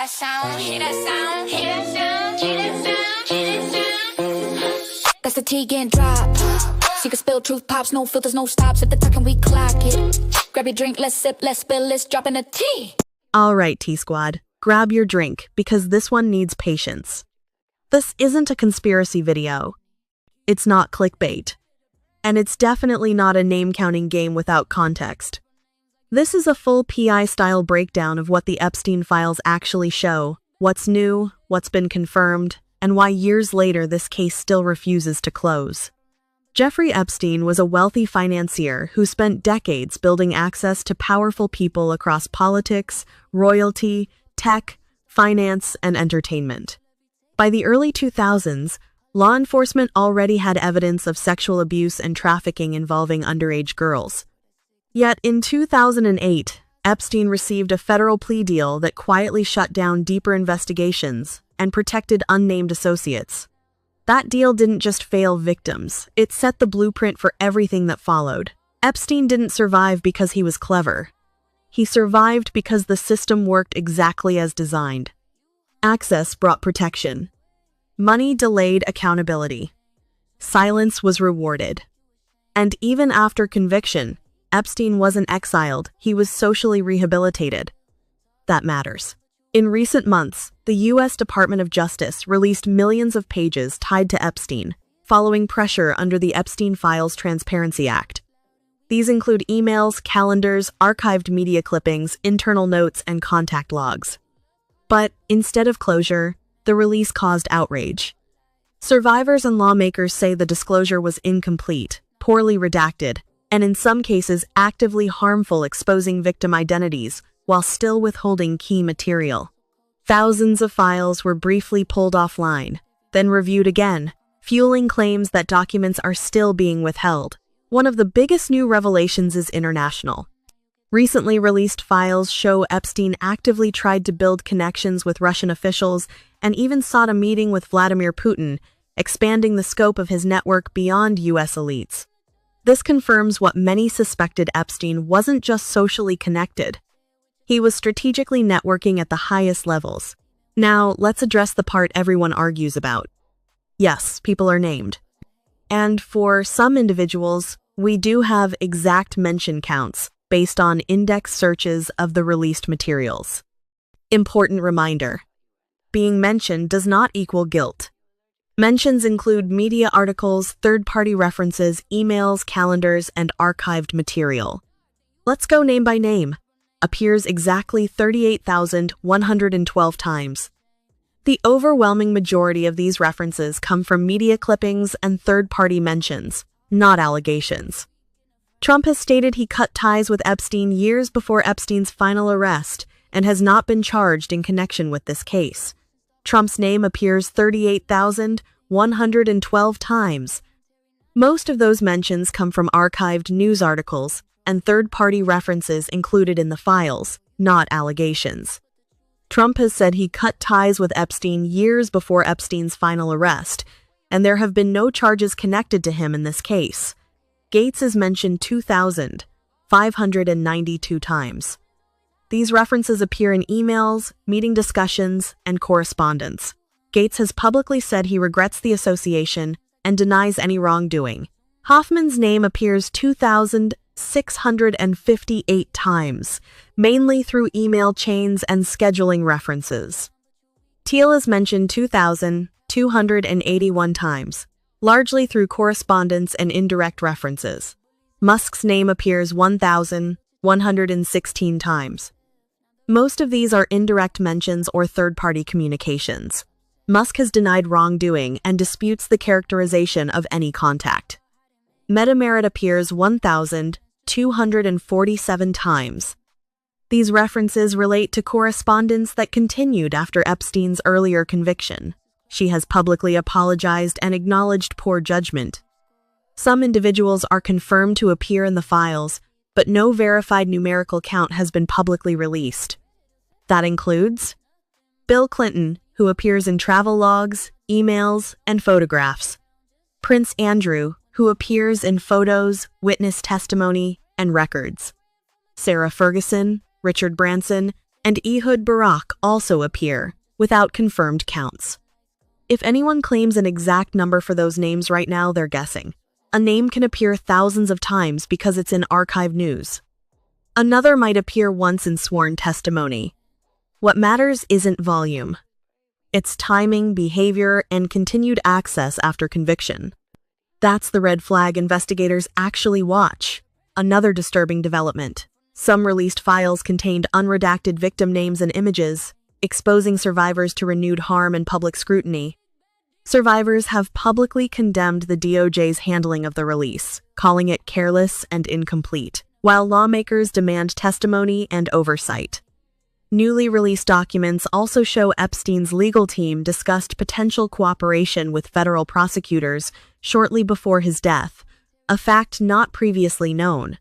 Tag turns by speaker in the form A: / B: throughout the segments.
A: that sound, hear that sound, hear that sound, hear that sound, hear that sound. That's the T getting dropped. Secret spill, truth pops, no filters, no stops. At the talking, we clock it. Grab your drink, let's sip, let's spill, let's drop in a tea.
B: All right, T-Squad, grab your drink because this one needs patience. This isn't a conspiracy video. It's not clickbait. And it's definitely not a name-counting game without context. This is a full P.I-style breakdown of what the Epstein Files actually show, what's new, what's been confirmed, and why years later this case still refuses to close. Jeffrey Epstein was a wealthy financier who spent decades building access to powerful people across politics, royalty, tech, finance, and entertainment. By the early 2000s, law enforcement already had evidence of sexual abuse and trafficking involving underage girls. Yet in 2008, Epstein received a federal plea deal that quietly shut down deeper investigations and protected unnamed associates. That deal didn't just fail victims, it set the blueprint for everything that followed. Epstein didn't survive because he was clever. He survived because the system worked exactly as designed. Access brought protection. Money delayed accountability. Silence was rewarded. And even after conviction, Epstein wasn't exiled, he was socially rehabilitated. That matters. In recent months, the U.S. Department of Justice released millions of pages tied to Epstein, following pressure under the Epstein Files Transparency Act. These include emails, calendars, archived media clippings, internal notes, and contact logs. But instead of closure, the release caused outrage. Survivors and lawmakers say the disclosure was incomplete, poorly redacted, and in some cases actively harmful, exposing victim identities while still withholding key material. Thousands of files were briefly pulled offline, then reviewed again, fueling claims that documents are still being withheld. One of the biggest new revelations is international. Recently released files show Epstein actively tried to build connections with Russian officials and even sought a meeting with Vladimir Putin, expanding the scope of his network beyond U.S. elites. This confirms what many suspected: Epstein wasn't just socially connected. He was strategically networking at the highest levels. Now, let's address the part everyone argues about. Yes, people are named. And for some individuals, we do have exact mention counts based on index searches of the released materials. Important reminder: being mentioned does not equal guilt. Mentions include media articles, third-party references, emails, calendars, and archived material. Let's go name by name. Appears exactly 38,112 times. The overwhelming majority of these references come from media clippings and third-party mentions, not allegations. Trump has stated he cut ties with Epstein years before Epstein's final arrest and has not been charged in connection with this case. Trump's name appears 38,112 times. Most of those mentions come from archived news articles and third-party references included in the files, not allegations. Trump has said he cut ties with Epstein years before Epstein's final arrest, and there have been no charges connected to him in this case. Gates is mentioned 2,592 times. These references appear in emails, meeting discussions, and correspondence. Gates has publicly said he regrets the association and denies any wrongdoing. Hoffman's name appears 2,658 times, mainly through email chains and scheduling references. Thiel is mentioned 2,281 times, largely through correspondence and indirect references. Musk's name appears 1,116 times. Most of these are indirect mentions or third-party communications. Musk has denied wrongdoing and disputes the characterization of any contact. Metamerit appears 1,247 times. These references relate to correspondence that continued after Epstein's earlier conviction. She has publicly apologized and acknowledged poor judgment. Some individuals are confirmed to appear in the files, but no verified numerical count has been publicly released. That includes Bill Clinton, who appears in travel logs, emails, and photographs; Prince Andrew, who appears in photos, witness testimony, and records; Sarah Ferguson, Richard Branson, and Ehud Barak also appear, without confirmed counts. If anyone claims an exact number for those names right now, they're guessing. A name can appear thousands of times because it's in archive news. Another might appear once in sworn testimony. What matters isn't volume. It's timing, behavior, and continued access after conviction. That's the red flag investigators actually watch. Another disturbing development. Some released files contained unredacted victim names and images, exposing survivors to renewed harm and public scrutiny. Survivors have publicly condemned the DOJ's handling of the release, calling it careless and incomplete, while lawmakers demand testimony and oversight. Newly released documents also show Epstein's legal team discussed potential cooperation with federal prosecutors shortly before his death, a fact not previously known.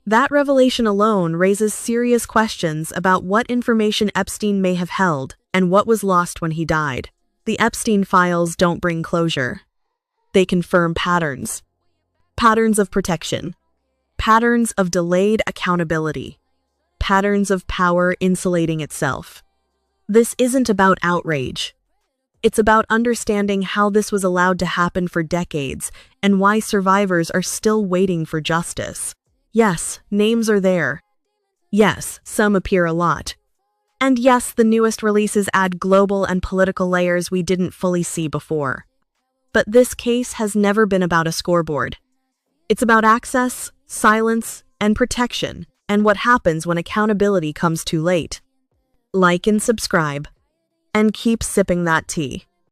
B: That revelation alone raises serious questions about what information Epstein may have held and what was lost when he died. The Epstein Files don't bring closure. They confirm patterns. Patterns of protection. Patterns of delayed accountability. Patterns of power insulating itself. This isn't about outrage. It's about understanding how this was allowed to happen for decades and why survivors are still waiting for justice. Yes, names are there. Yes, some appear a lot. And yes, the newest releases add global and political layers we didn't fully see before. But this case has never been about a scoreboard. It's about access, silence, and protection, and what happens when accountability comes too late. Like and subscribe, and keep sipping that tea.